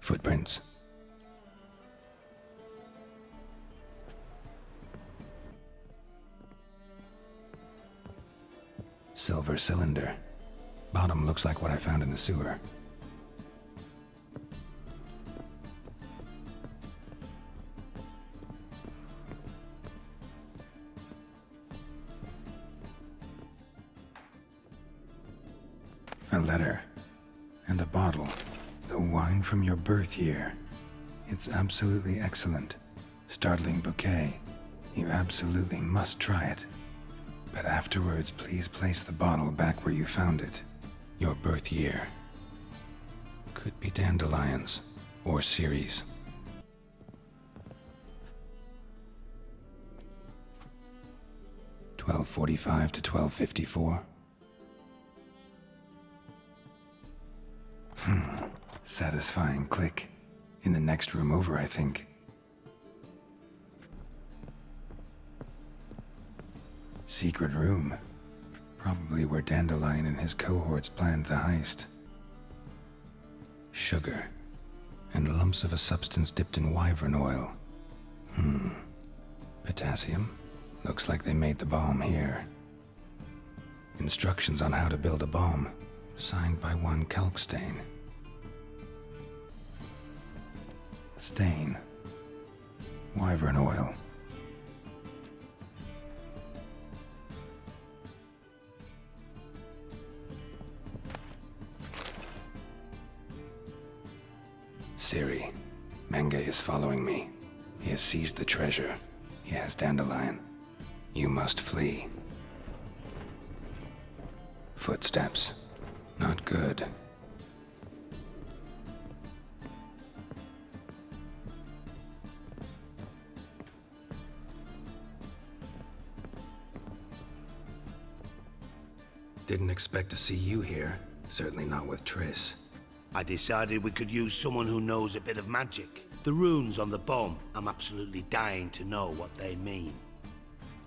Footprints. Silver cylinder. Bottom looks like what I found in the sewer. A letter. And a bottle. The wine from your birth year. It's absolutely excellent. Startling bouquet. You absolutely must try it. But afterwards, please place the bottle back where you found it. Your birth year. Could be dandelions or series. $12:45 to $12:54. Satisfying click. In the next room over, I think. Secret room. Probably where Dandelion and his cohorts planned the heist. Sugar. And lumps of a substance dipped in wyvern oil. Potassium. Looks like they made the bomb here. Instructions on how to build a bomb. Signed by one Kalkstain. Stain. Wyvern oil. Serie. Menge is following me. He has seized the treasure. He has Dandelion. You must flee. Footsteps. Not good. Didn't expect to see you here. Certainly not with Triss. I decided we could use someone who knows a bit of magic. The runes on the bomb, I'm absolutely dying to know what they mean.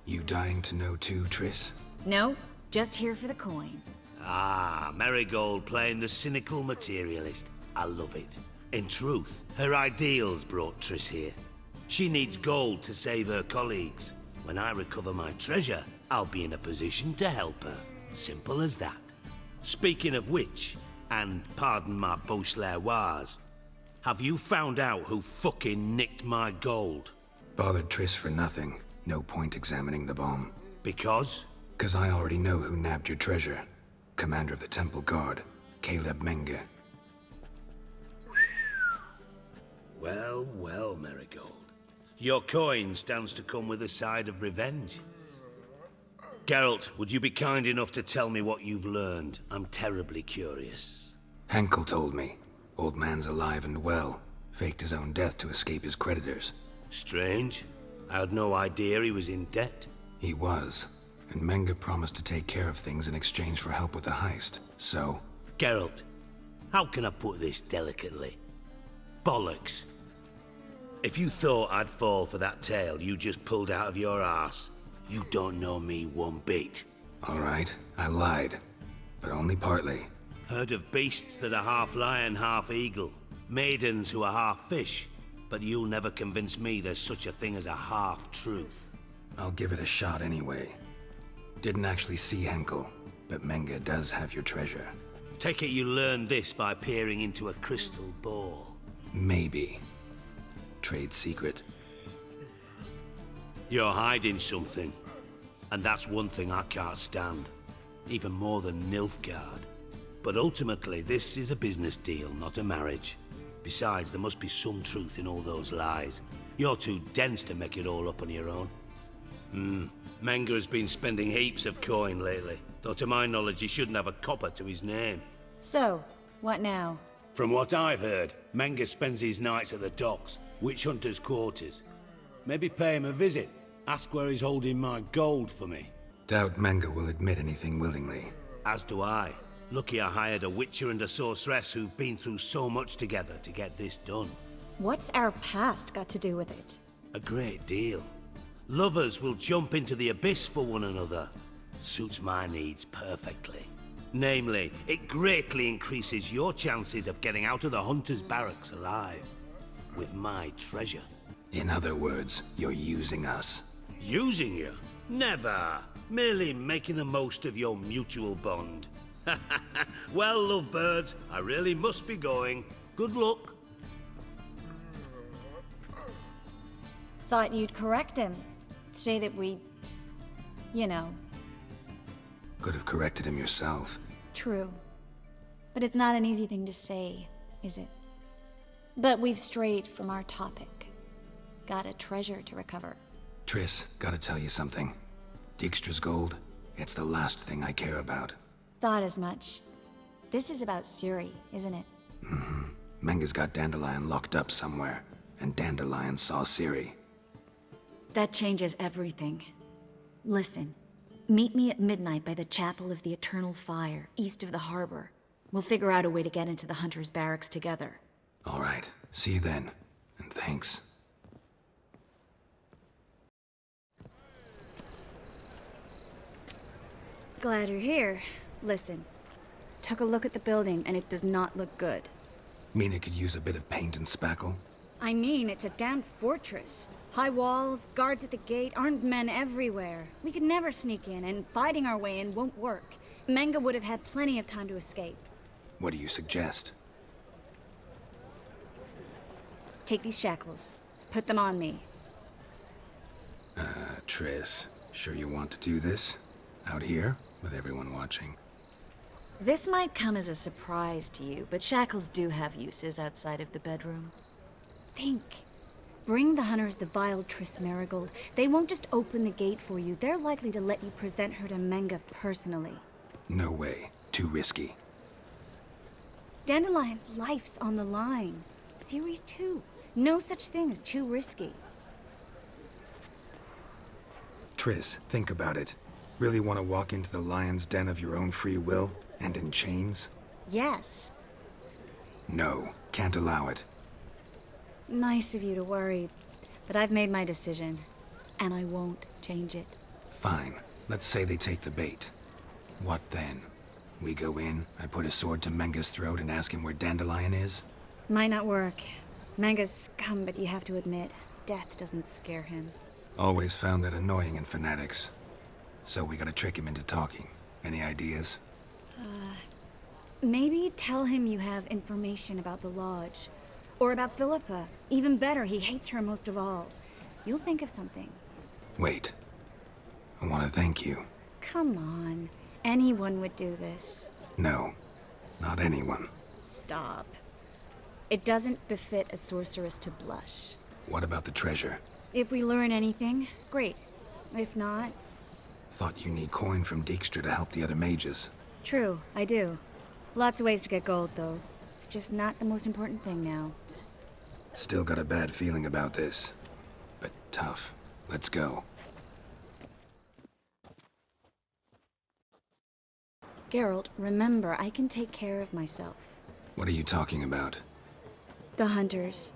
You dying to know too, Triss? No, just here for the coin. Ah, Marigold playing the cynical materialist. I love it. In truth, her ideals brought Triss here. She needs gold to save her colleagues. When I recover my treasure, I'll be in a position to help her. Simple as that. Speaking of which, and pardon my Beauclervois, have you found out who fucking nicked my gold? Bothered Triss for nothing. No point examining the bomb. Because? 'Cause I already know who nabbed your treasure. Commander of the Temple Guard, Caleb Menge. Well, well, Marigold. Your coin stands to come with a side of revenge. Geralt, would you be kind enough to tell me what you've learned? I'm terribly curious. Henkel told me. Old man's alive and well. Faked his own death to escape his creditors. Strange. I had no idea he was in debt. He was. And Menge promised to take care of things in exchange for help with the heist. So... Geralt, how can I put this delicately? Bollocks. If you thought I'd fall for that tale you just pulled out of your arse, you don't know me one bit. All right, I lied. But only partly. Heard of beasts that are half lion, half eagle. Maidens who are half fish. But you'll never convince me there's such a thing as a half-truth. I'll give it a shot anyway. Didn't actually see Henkel, but Menge does have your treasure. Take it you learned this by peering into a crystal ball. Maybe. Trade secret. You're hiding something. And that's one thing I can't stand. Even more than Nilfgaard. But ultimately, this is a business deal, not a marriage. Besides, there must be some truth in all those lies. You're too dense to make it all up on your own. Menge has been spending heaps of coin lately. Though to my knowledge, he shouldn't have a copper to his name. So, what now? From what I've heard, Menge spends his nights at the docks, witch hunters' quarters. Maybe pay him a visit. Ask where he's holding my gold for me. Doubt Menge will admit anything willingly. As do I. Lucky I hired a witcher and a sorceress who've been through so much together to get this done. What's our past got to do with it? A great deal. Lovers will jump into the abyss for one another. Suits my needs perfectly. Namely, it greatly increases your chances of getting out of the Hunter's barracks alive. With my treasure. In other words, you're using us. Using you? Never. Merely making the most of your mutual bond. Well, lovebirds, I really must be going. Good luck. Thought you'd correct him. Say that we... you know, Could have corrected him yourself. true. But it's not an easy thing to say, is it? But we've strayed from our topic. Got a treasure to recover. Triss, gotta tell you something. Dijkstra's gold, it's the last thing I care about. Thought as much. This is about Ciri, isn't it? Menga's got Dandelion locked up somewhere, and Dandelion saw Ciri. That changes everything. Listen, meet me at midnight by the Chapel of the Eternal Fire, east of the harbor. We'll figure out a way to get into the Hunter's barracks together. All right, see you then, and thanks. Glad you're here. Listen, took a look at the building and it does not look good. Mean it could use a bit of paint and spackle? I mean, it's a damn fortress. High walls, guards at the gate, armed men everywhere. We could never sneak in, and fighting our way in won't work. Menga would have had plenty of time to escape. What do you suggest? Take these shackles. Put them on me. Triss, sure you want to do this? Out here, with everyone watching? This might come as a surprise to you, but shackles do have uses outside of the bedroom. Think. Bring the hunters the vile Triss Marigold. They won't just open the gate for you. They're likely to let you present her to Menga personally. No way. Too risky. Dandelion's life's on the line. Series 2. No such thing as too risky. Triss, think about it. Really want to walk into the lion's den of your own free will, and in chains? Yes. No, can't allow it. Nice of you to worry, but I've made my decision, and I won't change it. Fine. Let's say they take the bait. What then? We go in, I put a sword to Menga's throat and ask him where Dandelion is? Might not work. Manga's scum, but you have to admit, death doesn't scare him. Always found that annoying in fanatics. So we gotta trick him into talking. Any ideas? Maybe tell him you have information about the Lodge. Or about Philippa. Even better, he hates her most of all. You'll think of something. Wait. I want to thank you. Come on. Anyone would do this. No, not anyone. Stop. It doesn't befit a sorceress to blush. What about the treasure? If we learn anything, great. If not, Thought you need coin from Dijkstra to help the other mages. true, I do. Lots of ways to get gold, though. It's just not the most important thing now. Still got a bad feeling about this. But tough. Let's go. Geralt, remember, I can take care of myself. What are you talking about? The hunters.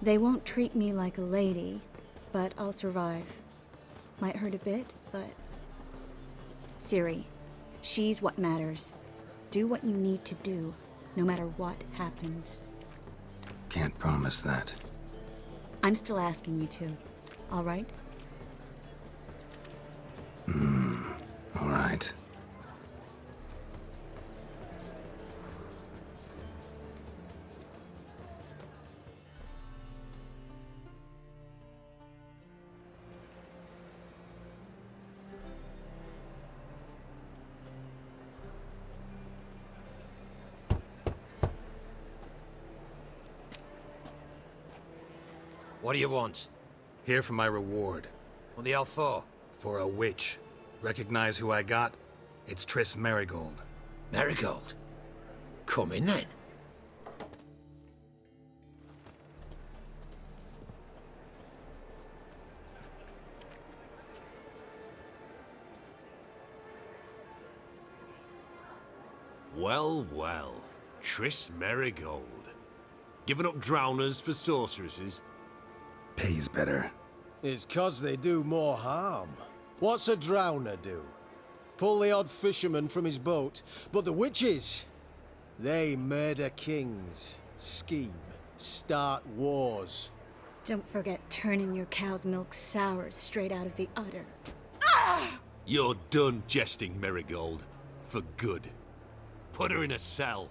They won't treat me like a lady, but I'll survive. Might hurt a bit, but... Ciri, she's what matters. Do what you need to do, no matter what happens. Can't promise that. I'm still asking you to, all right? All right. What do you want? Here for my reward. What the hell for? For a witch. Recognize who I got? It's Triss Marigold. Marigold? Come in then. Well, well. Triss Marigold. Giving up drowners for sorceresses? Pays better. It's 'cause they do more harm. What's a drowner do? pull the odd fisherman from his boat. But the witches, they murder kings, scheme, start wars. Don't forget turning your cow's milk sour straight out of the udder. You're done jesting, Marigold. For good. Put her in a cell.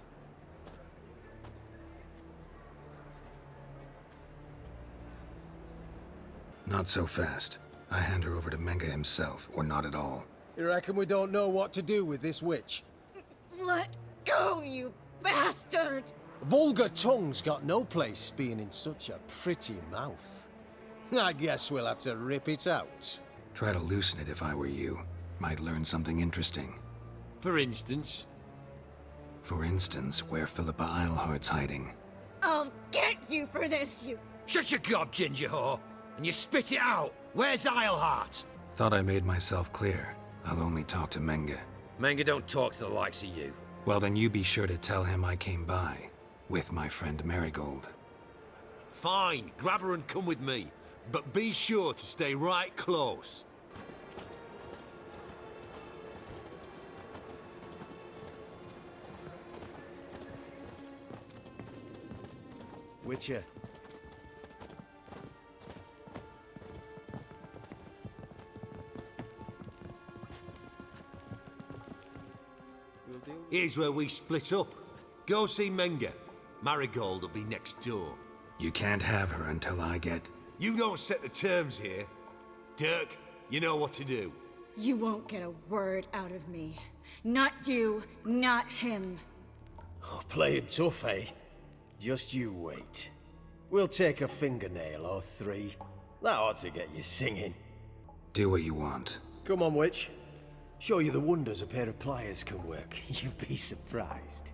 Not so fast. I hand her over to Menga himself, or not at all. You reckon we don't know what to do with this witch? Let go, you bastard! Vulgar tongue's got no place being in such a pretty mouth. I guess we'll have to rip it out. Try to loosen it if I were you. Might learn something interesting. For instance? For instance, where Philippa Eilhart's hiding. I'll get you for this, you... Shut your gob, ginger whore, and you spit it out. Where's Eilhart? Thought I made myself clear. I'll only talk to Menga. Menga don't talk to the likes of you. Well, then you be sure to tell him I came by. With my friend Marigold. Fine, grab her and come with me. But be sure to stay right close. Witcher. Here's where we split up. Go see Menga. Marigold will be next door. You can't have her until I get... You don't set the terms here. Dirk, you know what to do. You won't get a word out of me. Not you, not him. Oh, playing tough, eh? Just you wait. We'll take a fingernail or three. That ought to get you singing. Do what you want. Come on, witch. Show you the wonders a pair of pliers can work. You'd be surprised.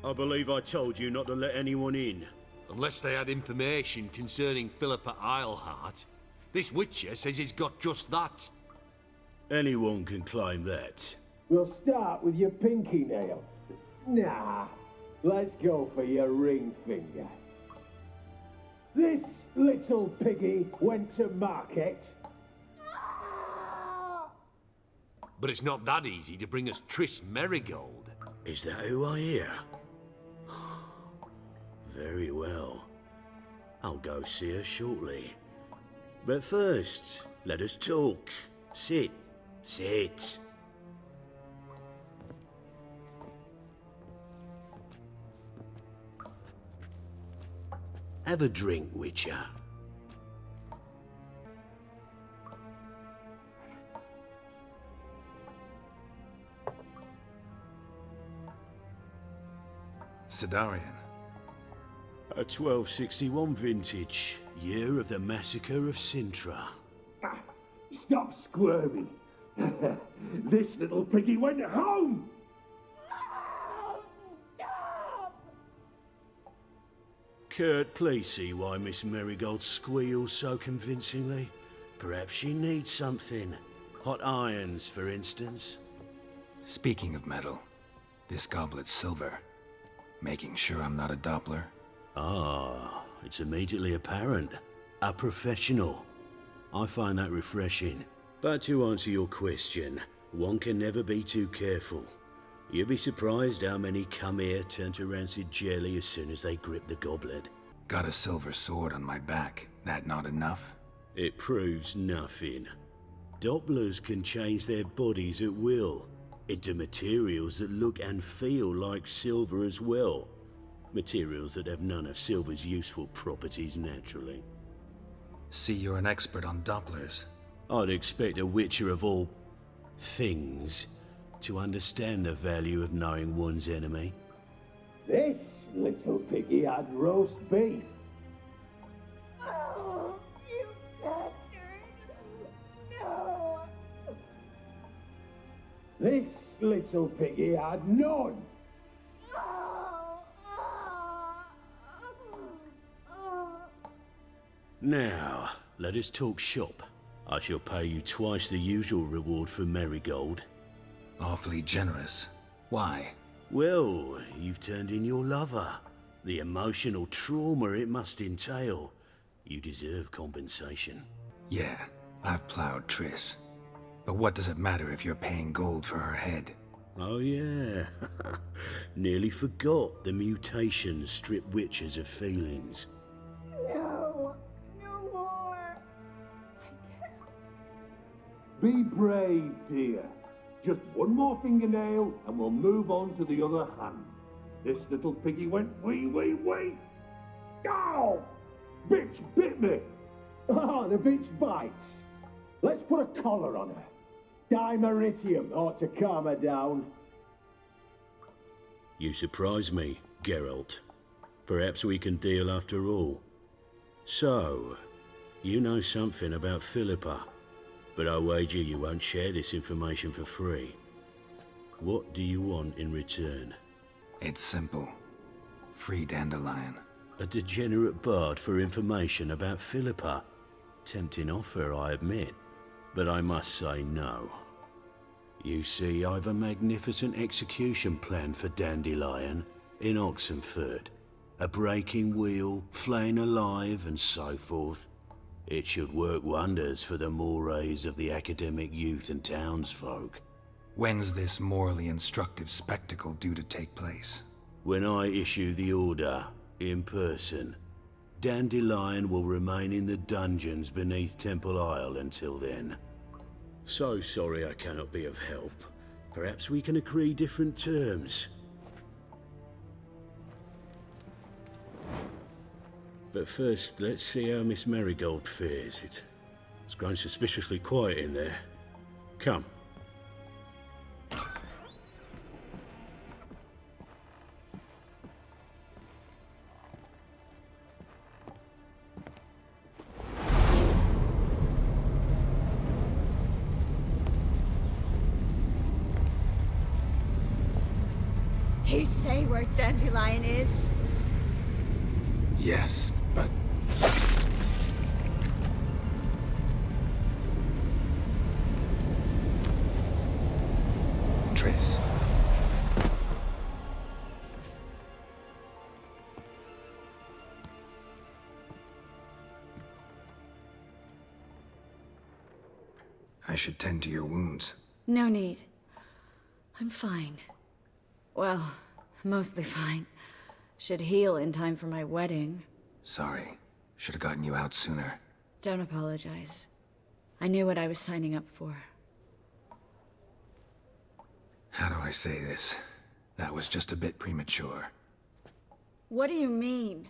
I believe I told you not to let anyone in. Unless they had information concerning Philippa Eilhart. This Witcher says he's got just that. Anyone can claim that. We'll start with your pinky nail. Nah, let's go for your ring finger. This little piggy went to market. But it's not that easy to bring us Triss Marigold. Is that who I hear? Very well. I'll go see her shortly. But first, let us talk. Sit. Sit. Have a drink, Witcher. Sidarian. A 1261 vintage, year of the massacre of Sintra. Stop squirming. This little piggy went home. Kurt, please see why Miss Marigold squeals so convincingly. Perhaps she needs something. Hot irons, for instance. Speaking of metal, this goblet's silver. Making sure I'm not a Doppler. Ah, it's immediately apparent. A professional. I find that refreshing. But to answer your question, one can never be too careful. You'd be surprised how many come here turn to rancid jelly as soon as they grip the goblet. Got a silver sword on my back. That not enough? It proves nothing. Dopplers can change their bodies at will, into materials that look and feel like silver as well. Materials that have none of silver's useful properties naturally. See, you're an expert on Dopplers. I'd expect a witcher of all things to understand the value of knowing one's enemy. This little piggy had roast beef. Oh, you bastard! No! This little piggy had none. Now, let us talk shop. I shall pay you twice the usual reward for Marigold. Awfully generous. Why? Well, you've turned in your lover. The emotional trauma it must entail. You deserve compensation. Yeah, I've plowed Triss. But what does it matter if you're paying gold for her head? Oh yeah. Nearly forgot the mutations strip witches of feelings. No, no more. I can't. Be brave, dear. Just one more fingernail and we'll move on to the other hand. This little piggy went wee. Ow! Bitch bit me! Oh, the bitch bites. Let's put a collar on her. Dimeritium ought to calm her down. You surprise me, Geralt. Perhaps we can deal after all. So, you know something about Philippa, but I wager you won't share this information for free. What do you want in return? It's simple. Free Dandelion. A degenerate bard for information about Philippa. Tempting offer, I admit, but I must say no. You see, I've a magnificent execution plan for Dandelion in Oxenford. A breaking wheel, flaying alive, and so forth. It should work wonders for the mores of the academic youth and townsfolk. When's this morally instructive spectacle due to take place? When I issue the order, in person, Dandelion will remain in the dungeons beneath Temple Isle until then. So sorry I cannot be of help. Perhaps we can agree different terms. But first, let's see how Miss Marigold fares. It's grown suspiciously quiet in there. Come. He say where Dandelion is? Yes, but... Triss. I should tend to your wounds. No need. I'm fine. Well, mostly fine. Should heal in time for my wedding. Sorry. Should have gotten you out sooner. Don't apologize. I knew what I was signing up for. How do I say this? That was just a bit premature. What do you mean?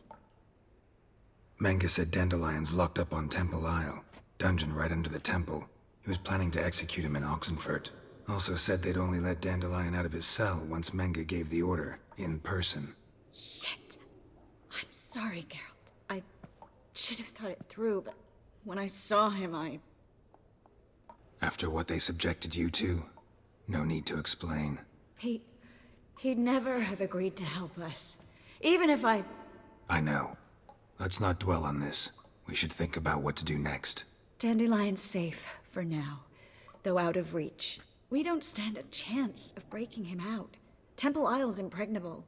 Menga said Dandelion's locked up on Temple Isle. Dungeon right under the temple. He was planning to execute him in Oxenford. Also said they'd only let Dandelion out of his cell once Menga gave the order, in person. Shit. I'm sorry, Geralt. I should have thought it through, but when I saw him, After what they subjected you to, no need to explain. He'd never have agreed to help us. Even if I know. Let's not dwell on this. We should think about what to do next. Dandelion's safe, for now. Though out of reach. We don't stand a chance of breaking him out. Temple Isle's impregnable.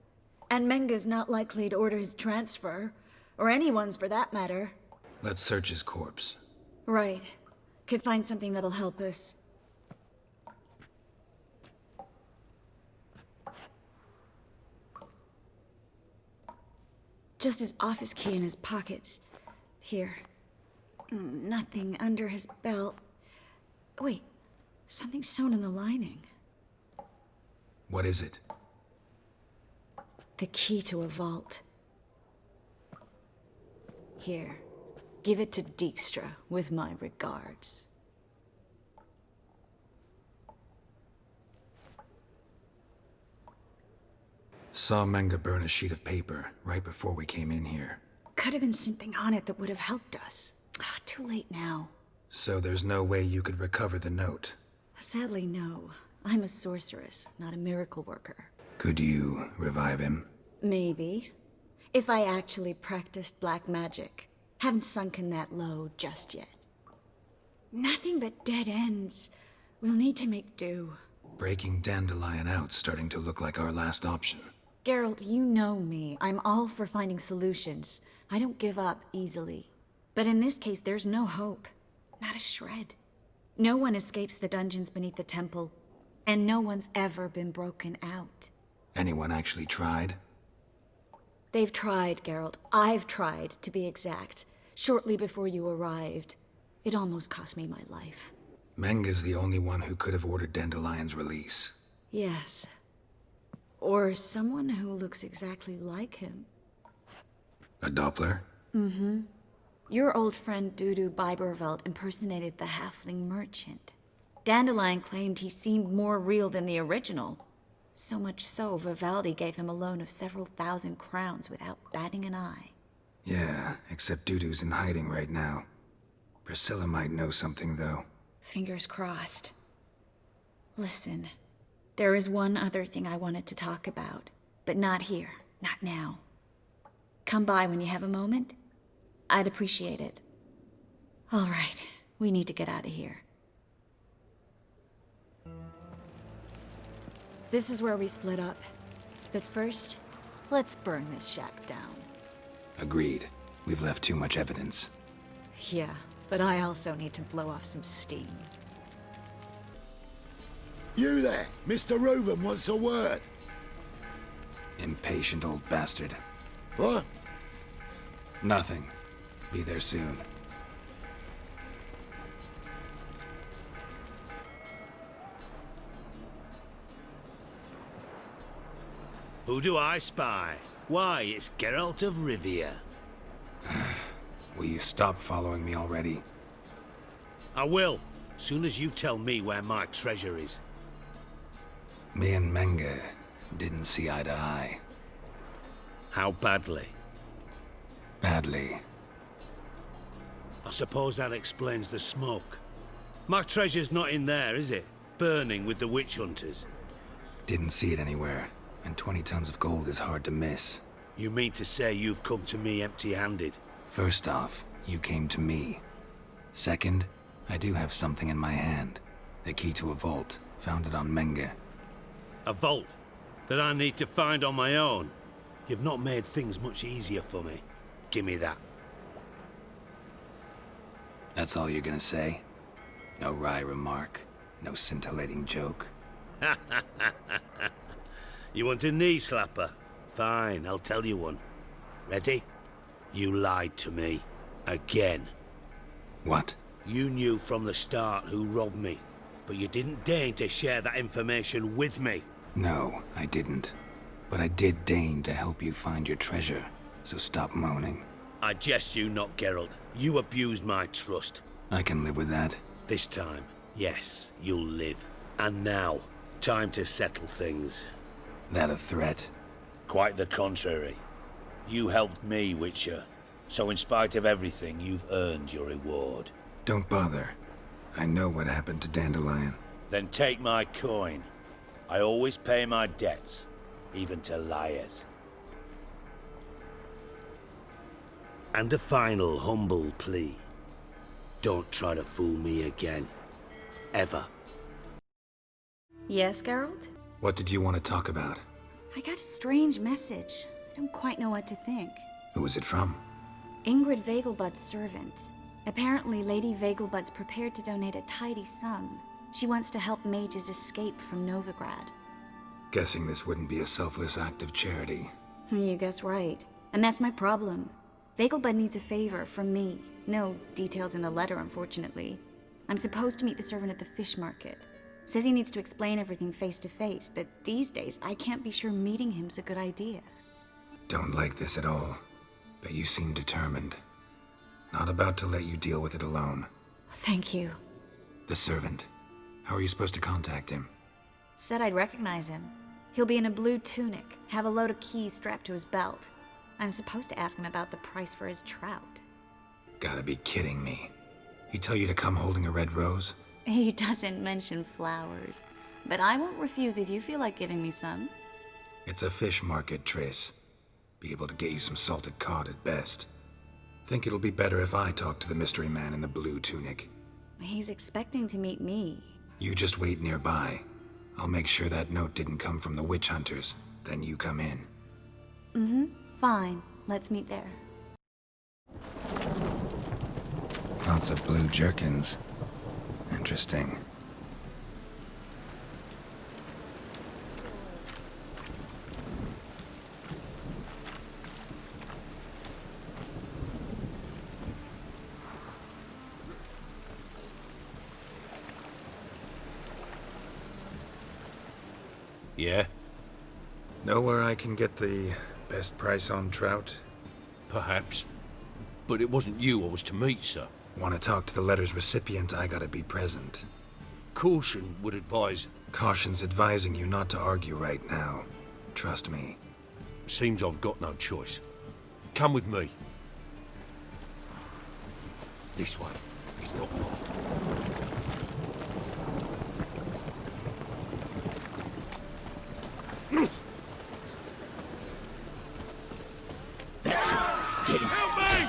And Menga's not likely to order his transfer. Or anyone's for that matter. Let's search his corpse. Right. Could find something that'll help us. Just his office key in his pockets. Here. Nothing under his belt. Wait. Something sewn in the lining. What is it? The key to a vault. Here. Give it to Dijkstra with my regards. Saw Menga burn a sheet of paper right before we came in here. Could have been something on it that would have helped us. Too late now. So there's no way you could recover the note? Sadly, no. I'm a sorceress, not a miracle worker. Could you revive him? Maybe. If I actually practiced black magic. Haven't sunken that low just yet. Nothing but dead ends. We'll need to make do. Breaking Dandelion out's starting to look like our last option. Geralt, you know me. I'm all for finding solutions. I don't give up easily. But in this case, there's no hope. Not a shred. No one escapes the dungeons beneath the temple, and no one's ever been broken out. Anyone actually tried? They've tried, Geralt. I've tried, to be exact. Shortly before you arrived. It almost cost me my life. Menga's the only one who could have ordered Dandelion's release. Yes. Or someone who looks exactly like him. A Doppler? Mm-hmm. Your old friend Dudu Biberveld impersonated the halfling merchant. Dandelion claimed he seemed more real than the original. So much so, Vivaldi gave him a loan of several thousand crowns without batting an eye. Yeah, except Dudu's in hiding right now. Priscilla might know something, though. Fingers crossed. Listen, there is one other thing I wanted to talk about, but not here, not now. Come by when you have a moment. I'd appreciate it. All right, we need to get out of here. This is where we split up. But first, let's burn this shack down. Agreed. We've left too much evidence. Yeah, but I also need to blow off some steam. You there! Mr. Reuven wants a word! Impatient old bastard. What? Nothing. Be there soon. Who do I spy? Why, it's Geralt of Rivia. Will you stop following me already? I will, soon as you tell me where my treasure is. Me and Menga didn't see eye to eye. How badly? Badly. I suppose that explains the smoke. My treasure's not in there, is it? Burning with the witch hunters. Didn't see it anywhere, and 20 tons of gold is hard to miss. You mean to say you've come to me empty-handed? First off, you came to me. Second, I do have something in my hand. The key to a vault, found it on Menga. A vault that I need to find on my own? You've not made things much easier for me. Give me that. That's all you're gonna say? No wry remark, no scintillating joke. You want a knee slapper? Fine, I'll tell you one. Ready? You lied to me. Again. What? You knew from the start who robbed me, but you didn't deign to share that information with me. No, I didn't. But I did deign to help you find your treasure, so stop moaning. I jest you not, Geralt. You abused my trust. I can live with that. This time, yes, you'll live. And now, time to settle things. That a threat? Quite the contrary. You helped me, Witcher. So in spite of everything, you've earned your reward. Don't bother. I know what happened to Dandelion. Then take my coin. I always pay my debts, even to liars. And a final humble plea. Don't try to fool me again. Ever. Yes, Geralt? What did you want to talk about? I got a strange message. I don't quite know what to think. Who was it from? Ingrid Vegelbud's servant. Apparently, Lady Vegelbud's prepared to donate a tidy sum. She wants to help mages escape from Novigrad. Guessing this wouldn't be a selfless act of charity. You guess right. And that's my problem. Vegelbud needs a favor from me. No details in the letter, unfortunately. I'm supposed to meet the servant at the fish market. Says he needs to explain everything face to face, but these days I can't be sure meeting him's a good idea. Don't like this at all, but you seem determined. Not about to let you deal with it alone. Thank you. The servant. How are you supposed to contact him? Said I'd recognize him. He'll be in a blue tunic, have a load of keys strapped to his belt. I'm supposed to ask him about the price for his trout. Gotta be kidding me. He tell you to come holding a red rose? He doesn't mention flowers, but I won't refuse if you feel like giving me some. It's a fish market, Triss. Be able to get you some salted cod at best. Think it'll be better if I talk to the mystery man in the blue tunic. He's expecting to meet me. You just wait nearby. I'll make sure that note didn't come from the witch hunters. Then you come in. Fine. Let's meet there. Lots of blue jerkins. Interesting. Yeah? Know where I can get the best price on trout? Perhaps. But it wasn't you I was to meet, sir. Want to talk to the letter's recipient, I gotta be present. Caution would advise... Caution's advising you not to argue right now. Trust me. Seems I've got no choice. Come with me. This way. It's not far. That's it. Get him. Help me!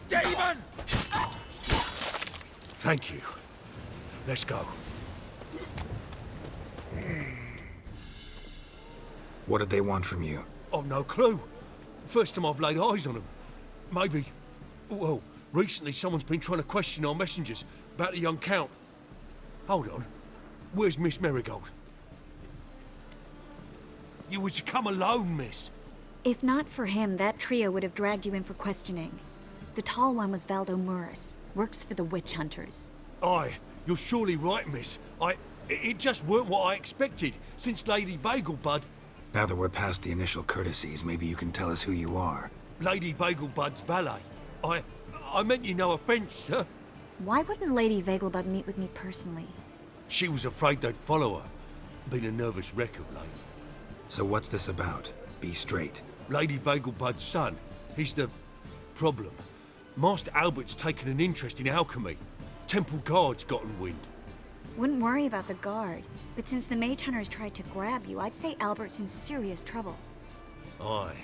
Demon! Thank you. Let's go. What did they want from you? I've no clue. First time I've laid eyes on them. Maybe... Well, recently someone's been trying to question our messengers about the young Count. Hold on. Where's Miss Marigold? You were to come alone, miss. If not for him, that trio would have dragged you in for questioning. The tall one was Valdo Murris. Works for the witch hunters. Aye, you're surely right, miss. It just weren't what I expected, since Lady Vagelbud... Now that we're past the initial courtesies, maybe you can tell us who you are. Lady Vagelbud's valet. I meant you no offence, sir. Why wouldn't Lady Vagelbud meet with me personally? She was afraid they'd follow her. Been a nervous wreck of late. So what's this about? Be straight. Lady Vagelbud's son, he's the... problem. Master Albert's taken an interest in alchemy. Temple guards gotten wind. Wouldn't worry about the guard, but since the mage hunters tried to grab you, I'd say Albert's in serious trouble. Aye.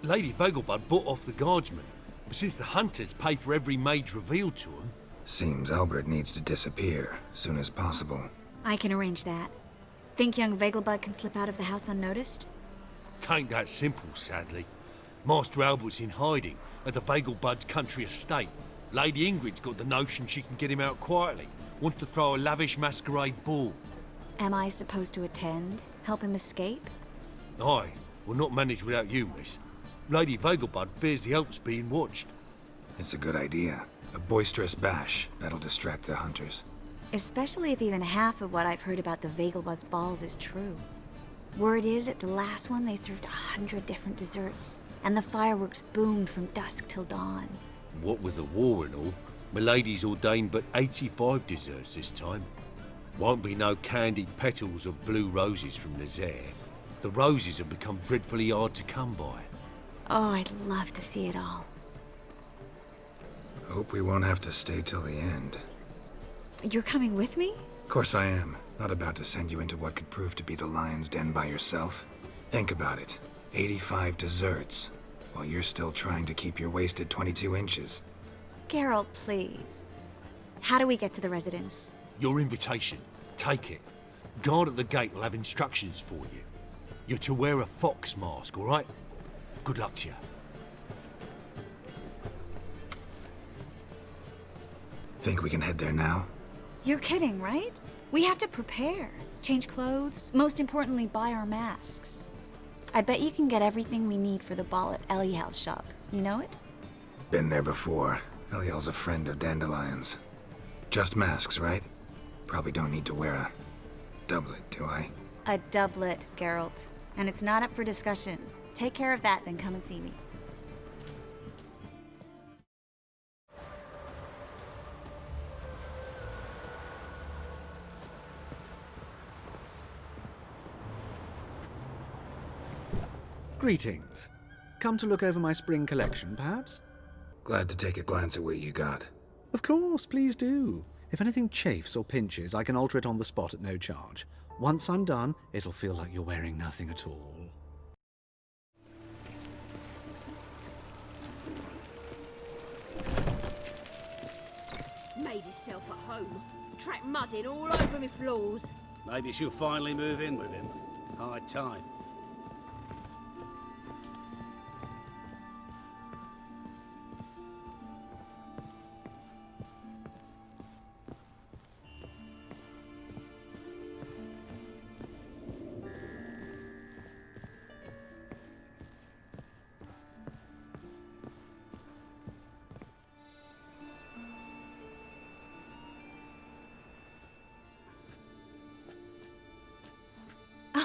Lady Vagelbud bought off the guardsmen, but since the hunters pay for every mage revealed to them... Seems Albert needs to disappear, soon as possible. I can arrange that. Think young Vagelbud can slip out of the house unnoticed? Tain't that simple, sadly. Master Albert's in hiding at the Vagelbud's country estate. Lady Ingrid's got the notion she can get him out quietly. Wants to throw a lavish masquerade ball. Am I supposed to attend? Help him escape? Aye, we'll not manage without you, miss. Lady Vagelbud fears the Alps being watched. It's a good idea. A boisterous bash that'll distract the hunters. Especially if even half of what I've heard about the Vagelbud's balls is true. Word is, at the last one they served 100 different desserts, and the fireworks boomed from dusk till dawn. What with the war and all, Milady's ordained but 85 desserts this time. Won't be no candied petals of blue roses from Nazaire. The roses have become dreadfully hard to come by. Oh, I'd love to see it all. Hope we won't have to stay till the end. You're coming with me? Of course I am. Not about to send you into what could prove to be the lion's den by yourself. Think about it. 85 desserts, while you're still trying to keep your waist at 22 inches. Geralt, please. How do we get to the residence? Your invitation. Take it. Guard at the gate will have instructions for you. You're to wear a fox mask, all right? Good luck to you. Think we can head there now? You're kidding, right? We have to prepare. Change clothes. Most importantly, buy our masks. I bet you can get everything we need for the ball at Eliel's shop. You know it? Been there before. Eliel's a friend of Dandelion's. Just masks, right? Probably don't need to wear a doublet, do I? A doublet, Geralt. And it's not up for discussion. Take care of that, then come and see me. Greetings. Come to look over my spring collection, perhaps? Glad to take a glance at what you got. Of course, please do. If anything chafes or pinches, I can alter it on the spot at no charge. Once I'm done, it'll feel like you're wearing nothing at all. Made herself at home. Track mudding all over me floors. Maybe she'll finally move in with him. High time.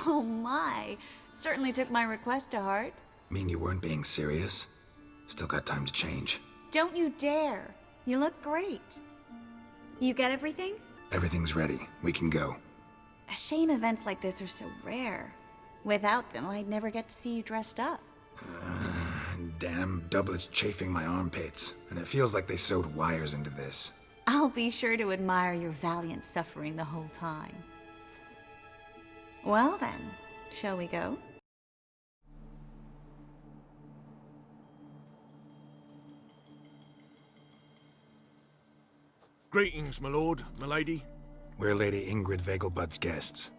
Oh my! Certainly took my request to heart. Mean you weren't being serious? Still got time to change. Don't you dare! You look great. You get everything? Everything's ready. We can go. A shame events like this are so rare. Without them, I'd never get to see you dressed up. Damn doublet's chafing my armpits, and it feels like they sewed wires into this. I'll be sure to admire your valiant suffering the whole time. Well then, shall we go? Greetings, my lord, my lady. We're Lady Ingrid Vegelbud's guests.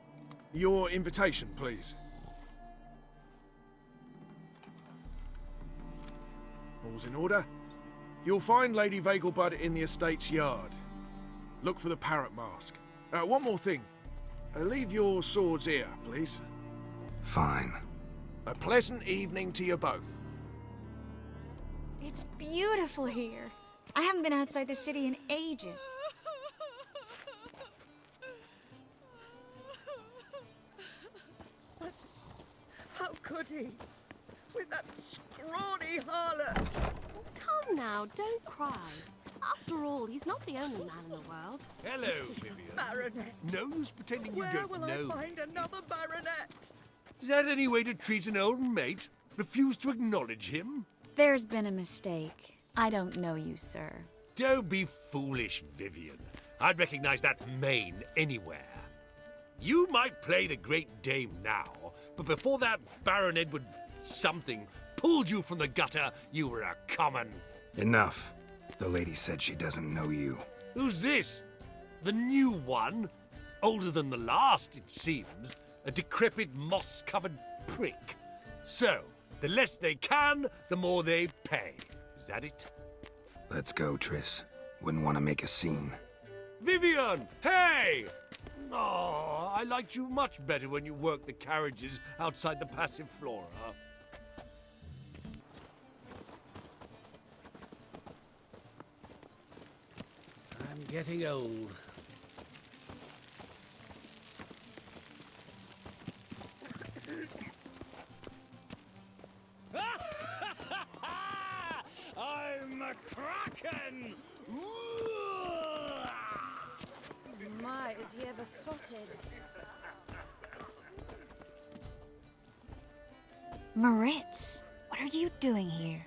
Your invitation, please. All's in order. You'll find Lady Vegelbud in the estate's yard. Look for the parrot mask. One more thing. Leave your swords here, please. Fine. A pleasant evening to you both. It's beautiful here. I haven't been outside the city in ages. But how could he? With that scrawny harlot! Come now, don't cry. After all, he's not the only man in the world. Hello, Vivian. Baronet! No use pretending you Where don't will know. I find another baronet? Is that any way to treat an old mate? Refuse to acknowledge him? There's been a mistake. I don't know you, sir. Don't be foolish, Vivian. I'd recognize that mane anywhere. You might play the great dame now, but before that Baron Edward something pulled you from the gutter, you were a common. Enough. The lady said she doesn't know you. Who's this? The new one? Older than the last, it seems. A decrepit, moss-covered prick. So, the less they can, the more they pay. Is that it? Let's go, Triss. Wouldn't want to make a scene. Vivian! Hey! Oh, I liked you much better when you worked the carriages outside the passive flora. I'm getting old. I'm a kraken! My, is he ever sotted? Moritz, what are you doing here?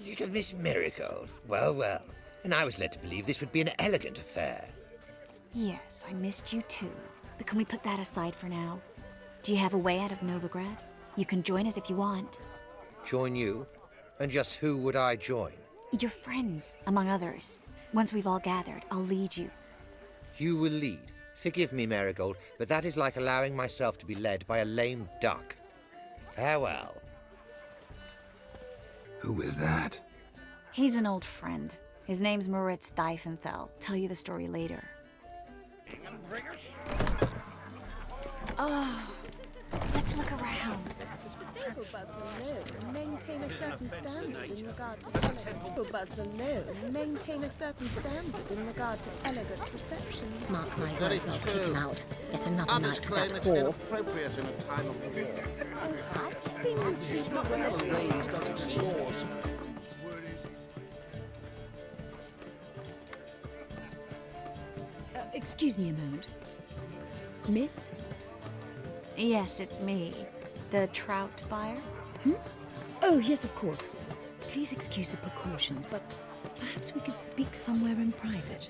Little Miss Marigold. Well, well. And I was led to believe this would be an elegant affair. Yes, I missed you too. But can we put that aside for now? Do you have a way out of Novigrad? You can join us if you want. Join you? And just who would I join? Your friends, among others. Once we've all gathered, I'll lead you. You will lead. Forgive me, Marigold, but that is like allowing myself to be led by a lame duck. Farewell. Who is that? He's an old friend. His name's Moritz Diefenthal. Tell you the story later. Oh, let's look around. Buds alone maintain a certain standard in regard to buds alone maintain a certain standard in regard to elegant receptions. Mark my words, I'll kick him out. Get another night for that whore. Inappropriate in a time of war. I think people were listening to Jesus. Excuse me a moment. Miss? Yes, it's me. The trout buyer? Oh, yes, of course. Please excuse the precautions, but perhaps we could speak somewhere in private.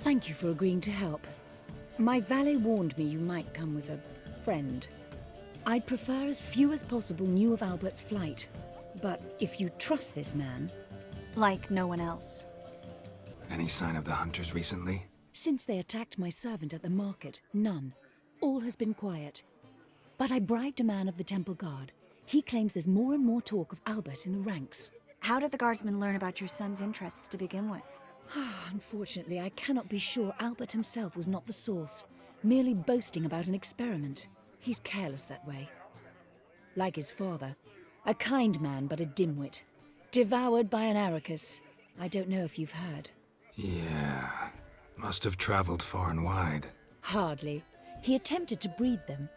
Thank you for agreeing to help. My valet warned me you might come with a friend. I'd prefer as few as possible knew of Albert's flight. But if you trust this man... Like no one else. Any sign of the hunters recently? Since they attacked my servant at the market, none. All has been quiet. But I bribed a man of the Temple Guard. He claims there's more and more talk of Albert in the ranks. How did the guardsmen learn about your son's interests to begin with? Unfortunately, I cannot be sure Albert himself was not the source, merely boasting about an experiment. He's careless that way. Like his father, a kind man but a dimwit. Devoured by an Arrakis. I don't know if you've heard. Yeah, must have traveled far and wide. Hardly. He attempted to breed them.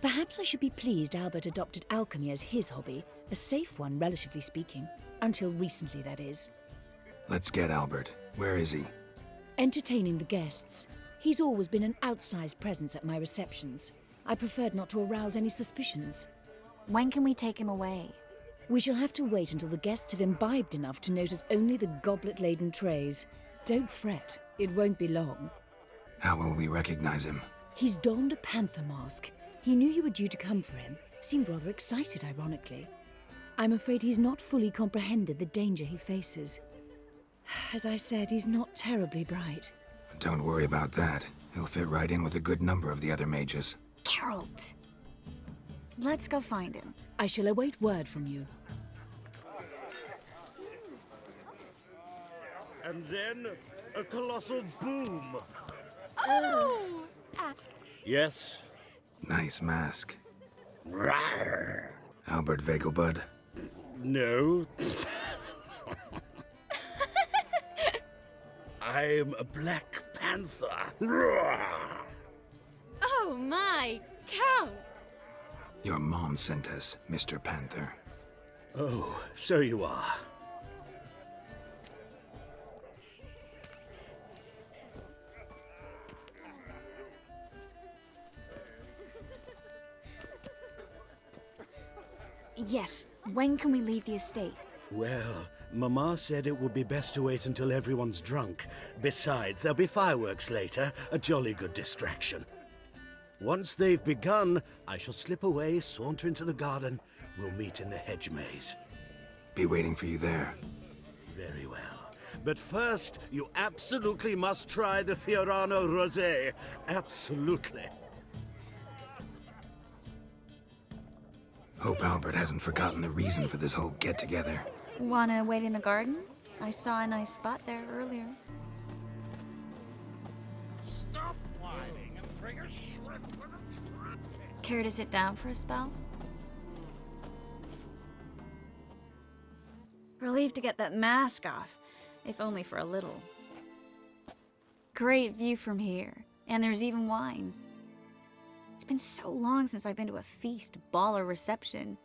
Perhaps I should be pleased Albert adopted alchemy as his hobby, a safe one, relatively speaking. Until recently, that is. Let's get Albert. Where is he? Entertaining the guests. He's always been an outsized presence at my receptions. I preferred not to arouse any suspicions. When can we take him away? We shall have to wait until the guests have imbibed enough to notice only the goblet-laden trays. Don't fret, it won't be long. How will we recognize him? He's donned a panther mask. He knew you were due to come for him. Seemed rather excited, ironically. I'm afraid he's not fully comprehended the danger he faces. As I said, he's not terribly bright. Don't worry about that. He'll fit right in with a good number of the other mages. Geralt! Let's go find him. I shall await word from you. And then, a colossal boom. Oh! Yes? Nice mask. Rawr. Albert Vegelbud? No. I'm a Black Panther. Rawr. Oh my, Count! Your mom sent us, Mr. Panther. Oh, so you are. Yes, when can we leave the estate? Well, Mama said it would be best to wait until everyone's drunk. Besides, there'll be fireworks later, a jolly good distraction. Once they've begun, I shall slip away, saunter into the garden. We'll meet in the hedge maze. Be waiting for you there. Very well. But first, you absolutely must try the Fiorano Rosé. Absolutely. Hope Albert hasn't forgotten the reason for this whole get-together. Wanna wait in the garden? I saw a nice spot there earlier. Stop whining and bring a shrimp and a trap. Care to sit down for a spell? Relieved to get that mask off, if only for a little. Great view from here, and there's even wine. It's been so long since I've been to a feast, ball, or reception.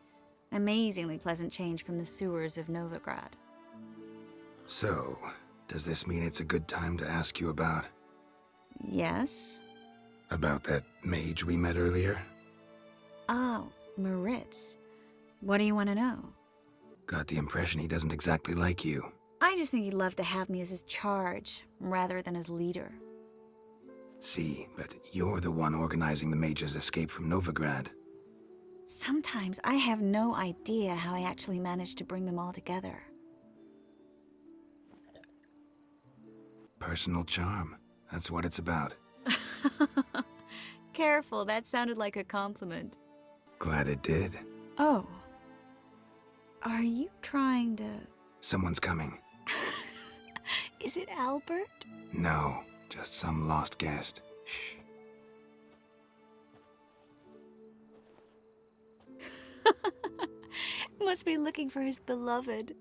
Amazingly pleasant change from the sewers of Novigrad. So, does this mean it's a good time to ask you about... Yes? About that mage we met earlier? Oh, Moritz. What do you want to know? Got the impression he doesn't exactly like you. I just think he'd love to have me as his charge, rather than his leader. See, but you're the one organizing the mage's escape from Novigrad. Sometimes I have no idea how I actually managed to bring them all together. Personal charm. That's what it's about. Careful, that sounded like a compliment. Glad it did. Oh. Are you trying to... Someone's coming. Is it Albert? No, just some lost guest. Shh. Must be looking for his beloved.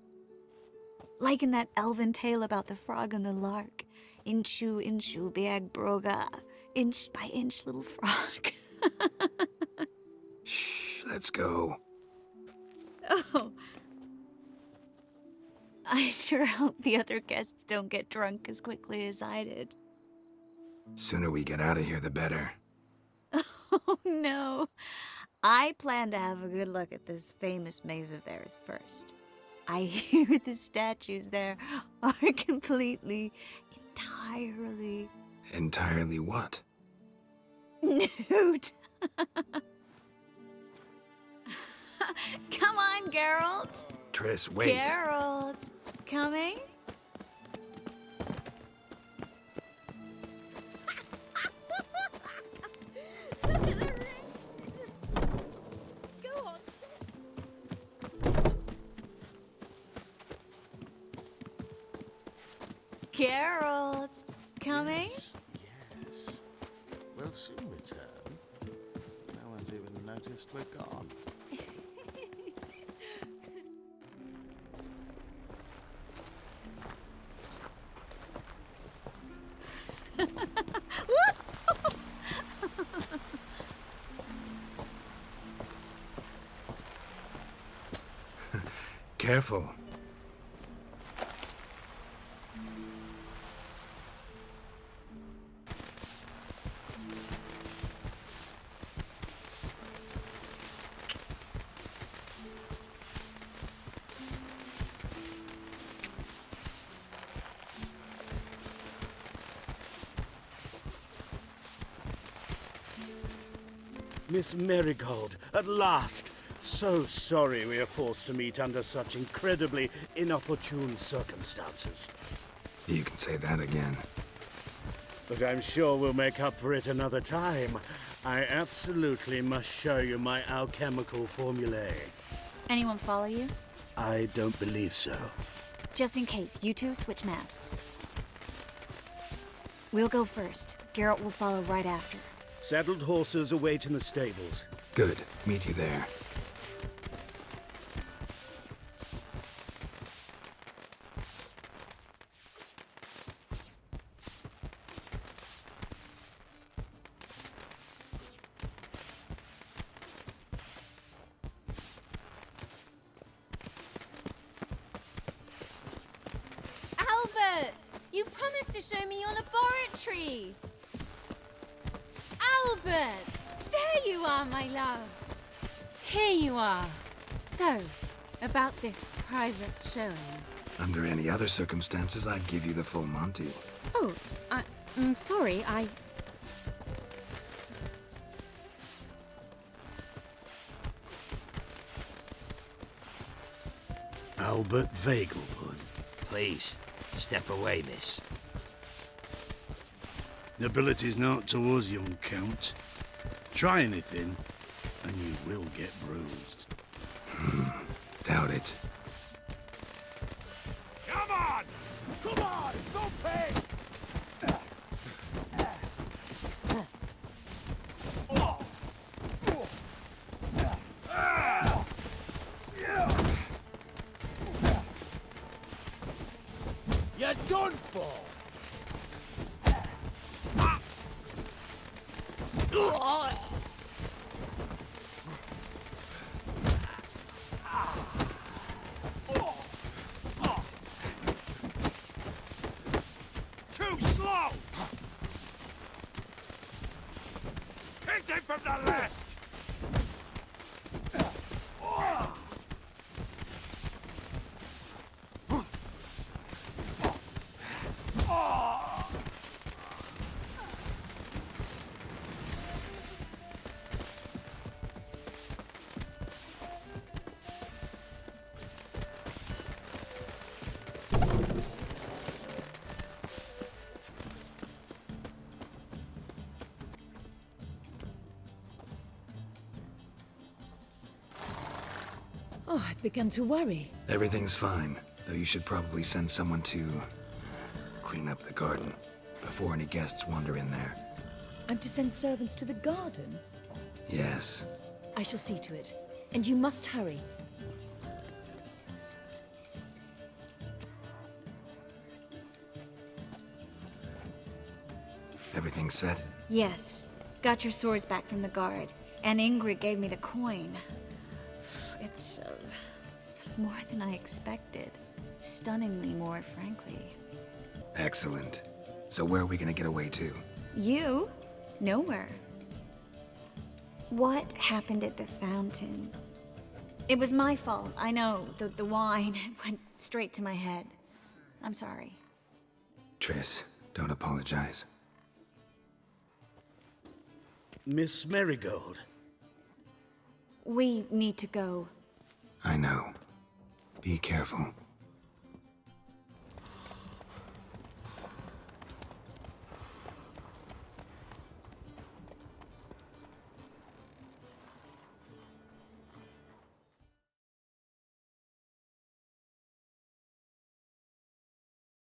Like in that elven tale about the frog and the lark. Inchu, inchu, biag broga. Inch by inch, little frog. Shh, let's go. Oh. I sure hope the other guests don't get drunk as quickly as I did. Sooner we get out of here, the better. Oh, no. I plan to have a good look at this famous maze of theirs first. I hear the statues there are completely, entirely Entirely what? Nude. Come on, Geralt. Triss, wait. Geralt. Coming? Look at the ring. Go on. Geralt. Coming? Yes. We'll soon return. No one's even noticed we're gone. Careful. Miss Marigold, at last! So sorry we are forced to meet under such incredibly inopportune circumstances. You can say that again. But I'm sure we'll make up for it another time. I absolutely must show you my alchemical formulae. Anyone follow you? I don't believe so. Just in case, you two switch masks. We'll go first. Geralt will follow right after. Saddled horses await in the stables. Good. Meet you there. Albert! You promised to show me your laboratory! Albert! There you are, my love! Here you are. So, about this private showing. Under any other circumstances, I'd give you the full Monty. Oh, I'm sorry, Albert Vegelbud. Please, step away, miss. Nobility's not towards young Count. Try anything, and you will get bruised. Doubt it. Come on! Come on! Don't pay! You're done for! Too slow! Hit him from the left! Oh, I'd begun to worry. Everything's fine, though you should probably send someone to clean up the garden before any guests wander in there. I'm to send servants to the garden? Yes. I shall see to it. And you must hurry. Everything set? Yes. Got your swords back from the guard. And Ingrid gave me the coin. It's more than I expected. Stunningly more, frankly. Excellent. So where are we gonna get away to? You? Nowhere. What happened at the fountain? It was my fault, I know. The wine went straight to my head. I'm sorry. Triss, don't apologize. Miss Marigold. We need to go. I know. Be careful.